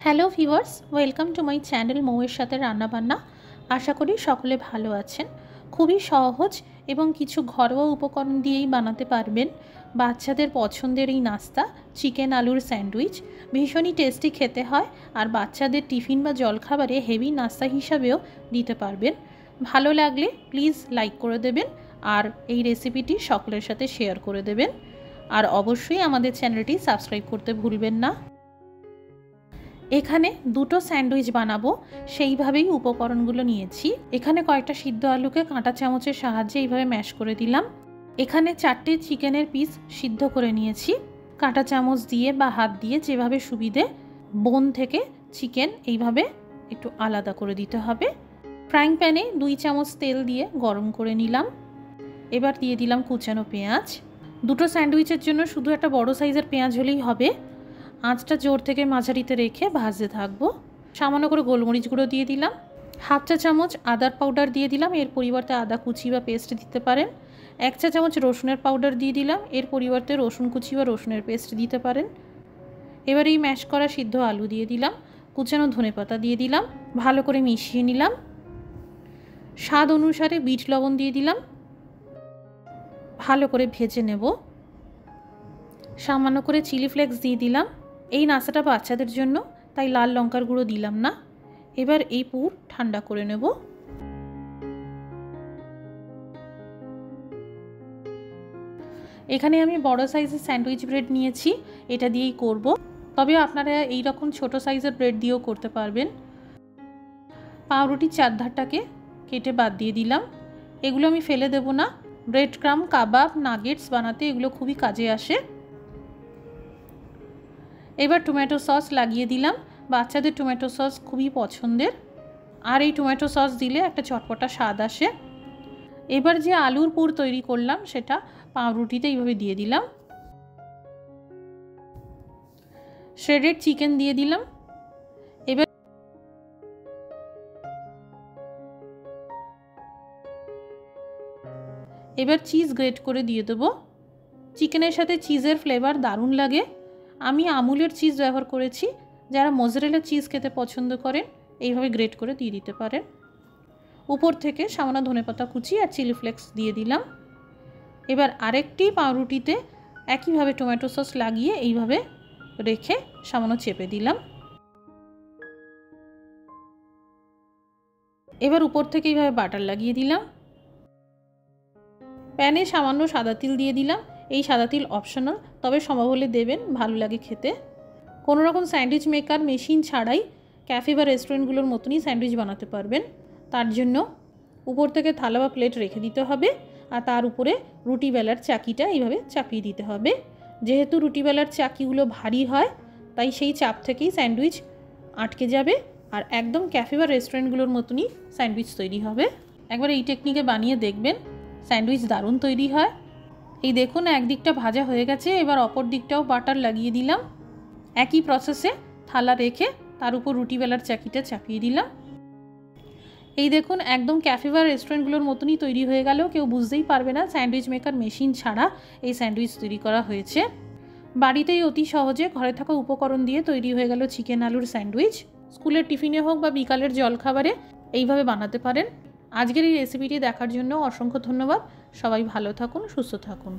Hello viewers, welcome to my channel মৌয়ের সাথে রান্নাবান্না। আশা করি সকলে ভালো আছেন। খুবই সহজ এবং কিছু ঘরোয়া উপকরণ দিয়েই বানাতে পারবেন বাচ্চাদের পছন্দের এই নাস্তা চিকেন আলুর স্যান্ডউইচ। ভীষণই টেস্টি খেতে হয় আর বাচ্চাদের টিফিন বা জলখাবারে হেভি নাস্তা হিসাবেও দিতে পারবেন। ভালো লাগলে প্লিজ লাইক করে দেবেন আর এই রেসিপিটি সকলের সাথে শেয়ার করে দেবেন। আর অবশ্যই আমাদের চ্যানেলটি সাবস্ক্রাইব করতে ভুলবেন না। এখানে দুটো স্যান্ডউইচ বানাবো, সেইভাবেই উপকরণগুলো নিয়েছি। এখানে কয়েকটা সিদ্ধ আলুকে কাঁটা চামচের সাহায্যে এইভাবে ম্যাশ করে দিলাম। এখানে 4টে চিকেনের পিস সিদ্ধ করে নিয়েছি। কাঁটা চামচ দিয়ে বা হাত দিয়ে যেভাবে সুবিধে বোন থেকে চিকেন এইভাবে একটু আলাদা করে দিতে হবে। ফ্রাইং প্যানে 2 চামচ তেল দিয়ে গরম করে নিলাম। এবার দিয়ে দিলাম কুচানো পেঁয়াজ। দুটো স্যান্ডউইচের জন্য শুধু একটা বড় সাইজের পেঁয়াজ হলেই হবে। আঁচটা জোর থেকে মাঝারিতে রেখে ভাজতে থাকবো। সামান্য করে গোলমরিচ গুঁড়ো দিয়ে দিলাম। হাফ চা চামচ আদার পাউডার দিয়ে দিলাম, এর পরিবর্তে আদা কুচি বা পেস্ট দিতে পারেন। 1 চা চামচ রসুনের পাউডার দিয়ে দিলাম, এর পরিবর্তে রসুন কুচি বা রসুনের পেস্ট দিতে পারেন। এবার এই ম্যাশ করা সিদ্ধ আলু দিয়ে দিলাম, কুচানো ধনেপাতা দিয়ে দিলাম, ভালো করে মিশিয়ে নিলাম। স্বাদ অনুসারে বিট লবণ দিয়ে দিলাম, ভালো করে ভেজে নেব। সামান্য করে চিলি ফ্লেক্স দিয়ে দিলাম। এই নাস্তাটা বাচ্চাদের জন্য, তাই লাল লঙ্কার গুঁড়ো দিলাম না। এবার এই পুর ঠান্ডা করে নেব। এখানে আমি বড় সাইজের স্যান্ডউইচ ব্রেড নিয়েছি, এটা দিয়েই করব। তবে আপনারা এই রকম ছোট সাইজের ব্রেড দিয়েও করতে পারবেন। পাউরুটির চারধারটাকে কেটে বাদ দিয়ে দিলাম। এগুলো আমি ফেলে দেব না। ব্রেড ক্রাম্ব, কাবাব, নাগেটস বানাতে এগুলো খুবই কাজে আসে। এবার টমেটো সস লাগিয়ে দিলাম। বাচ্চাদের টমেটো সস খুবই পছন্দের, আর এই টমেটো সস দিলে একটা চটপটা স্বাদ আসে। এবার যে আলুর পুর তৈরি করলাম সেটা পাউরুটিতে এইভাবে দিয়ে দিলাম। শ্রেডেড চিকেন দিয়ে দিলাম। এবার চিজ গ্রেট করে দিয়ে দেবো। চিকেনের সাথে চিজের ফ্লেভার দারুণ লাগে। আমি আমুলের চিজ ব্যবহার করেছি। যারা মোজারেলা চিজ খেতে পছন্দ করেন এইভাবে গ্রেট করে দিয়ে দিতে পারেন। উপর থেকে সামান্য ধনেপাতা কুচি আর চিলি ফ্লেক্স দিয়ে দিলাম। এবার আরেকটি পাউরুটিতে একইভাবে টমেটো সস লাগিয়ে এইভাবে রেখে সামান্য চেপে দিলাম। এবার উপর থেকে এইভাবে বাটার লাগিয়ে দিলাম। প্যানে সামান্য সাদা তিল দিয়ে দিলাম। এই সাদা তিল অপশনাল, তবে সম্ভব হলে দেবেন, ভালো লাগে খেতে। কোনো রকম স্যান্ডউইচ মেকার মেশিন ছাড়াই ক্যাফে বা রেস্টুরেন্টগুলোর মতনই স্যান্ডউইচ বানাতে পারবেন। তার জন্য উপর থেকে থালা বা প্লেট রেখে দিতে হবে, আর তার উপরে রুটি বেলার চাকিটা এইভাবে চাপিয়ে দিতে হবে। যেহেতু রুটি বেলার চাকিগুলো ভারী হয়, তাই সেই চাপ থেকেই স্যান্ডউইচ আটকে যাবে আর একদম ক্যাফে বা রেস্টুরেন্টগুলোর মতনই স্যান্ডউইচ তৈরি হবে। একবার এই টেকনিকে বানিয়ে দেখবেন, স্যান্ডউইচ দারুণ তৈরি হয়। এই দেখুন, একদিকটা ভাজা হয়ে গেছে। এবার অপর দিকটাও বাটার লাগিয়ে দিলাম। একই প্রসেসে থালা রেখে তার উপর রুটি বেলার চাকিটা চাপিয়ে দিলাম। এই দেখুন, একদম ক্যাফে বা রেস্টুরেন্টগুলোর মতনই তৈরি হয়ে গেল। কেউ বুঝতেই পারবে না স্যান্ডউইচ মেকার মেশিন ছাড়া এই স্যান্ডউইচ তৈরি করা হয়েছে। বাড়িতেই অতি সহজে ঘরে থাকা উপকরণ দিয়ে তৈরি হয়ে গেল চিকেন আলুর স্যান্ডউইচ। স্কুলের টিফিনে হোক বা বিকালের জলখাবারে এইভাবে বানাতে পারেন। আজকের এই রেসিপিটি দেখার জন্য অসংখ্য ধন্যবাদ। সবাই ভালো থাকুন, সুস্থ থাকুন।